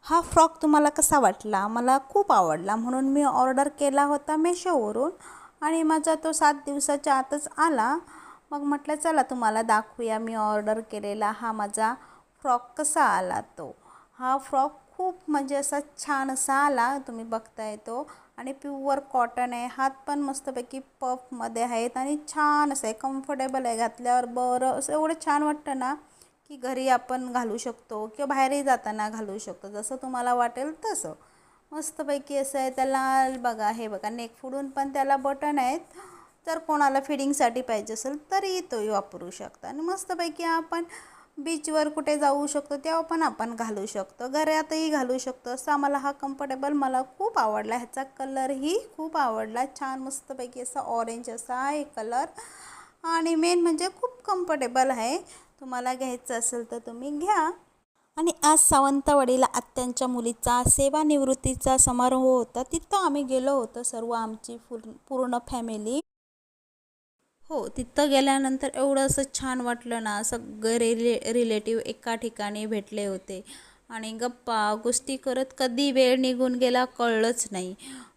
हा फ्रॉक तुम्हाला कसा वाटला? मला खूप आवडला म्हणून मी ऑर्डर केला होता मेशोवरून आणि माझा तो 7 दिवसाच्या आतच आला. मग म्हटलं चला तुम्हाला दाखवूया मी ऑर्डर केलेला हा माझा फ्रॉक कसा आला तो. हा फ्रॉक खूप म्हणजे असा छान असा आला, तुम्ही बघताय तो. आणि प्युअर कॉटन आहे, हात पण मस्तपैकी पफमध्ये आहेत आणि छान असं आहे, कम्फर्टेबल आहे. घातल्यावर बरं असं एवढं छान वाटतं ना की घरी आपण घालू शकतो किंवा बाहेरही जाताना घालू शकतो, जसं तुम्हाला वाटेल तसं. मस्तपैकी असं आहे. त्याला बघा, हे बघा नेक फुडून पण त्याला बटन आहेत. जर कोणाला फिडिंगसाठी पाहिजे असेल तरी तोही वापरू शकता. आणि मस्तपैकी आपण बीचवर कुठे जाऊ शकतो तेव्हा पण आपण घालू शकतो, घरातही घालू शकतो. असं आम्हाला हा कम्फर्टेबल मला खूप आवडला. ह्याचा कलरही खूप आवडला, छान मस्तपैकी असा ऑरेंज असा आहे कलर. आणि मेन म्हणजे खूप कम्फर्टेबल आहे. तुम्हाला घ्यायचं असेल तर तुम्ही घ्या. आणि आज सावंतवाडीला आत्यांच्या मुलीचा सेवानिवृत्तीचा समारोह होता, तिथं आम्ही गेलो होतो सर्व आमची पूर्ण फॅमिली. हो, तिथं गेल्यानंतर एवढं असं छान वाटलं ना, सगळे रिलेटिव्ह एका ठिकाणी भेटले होते आणि गप्पा गोष्टी करत कधी वेळ निघून गेला कळलंच नाही.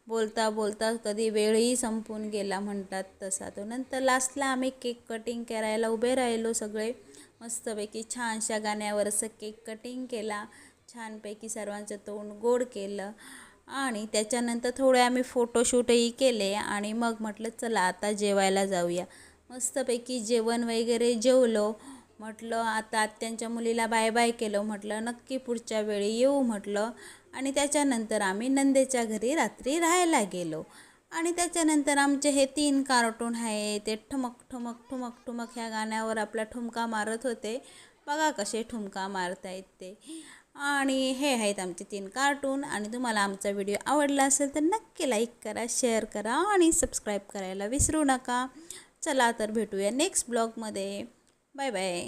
बोलता बोलता कधी वेळही संपून गेला म्हणतात तसा तो. नंतर लास्टला आम्ही केक कटिंग करायला उभे राहिलो सगळे. मस्तपैकी छानशा गाण्यावर असं केक कटिंग केला, छानपैकी सर्वांचं तोंड गोड केलं आणि त्याच्यानंतर थोडे आम्ही फोटोशूटही केले आणि मग म्हटलं चला आता जेवायला जाऊया. मस्तपैकी जेवण वगैरे जेवलो. म्हटलं आता आत्यांच्या मुलीला बाय बाय केलं, म्हटलं नक्की पुढच्या वेळी येऊ म्हटलं. आणि त्याच्यानंतर आम्ही नंदेच्या घरी रात्री राहायला गेलो. आणि त्याच्यानंतर आमचे हे 3 कार्टून आहे ते ठमक ठमक ठुमक ठुमक ह्या गाण्यावर आपला ठुमका मारत होते. बघा कसे ठुमका मारतायत ते. आणि हे आहेत आमचे 3 कार्टून. आणि तुम्हाला आमचा व्हिडिओ आवडला असेल तर नक्की लाईक करा, शेअर करा आणि सबस्क्राईब करायला विसरू नका. चला तर भेटूया नेक्स्ट ब्लॉगमध्ये. Bye bye.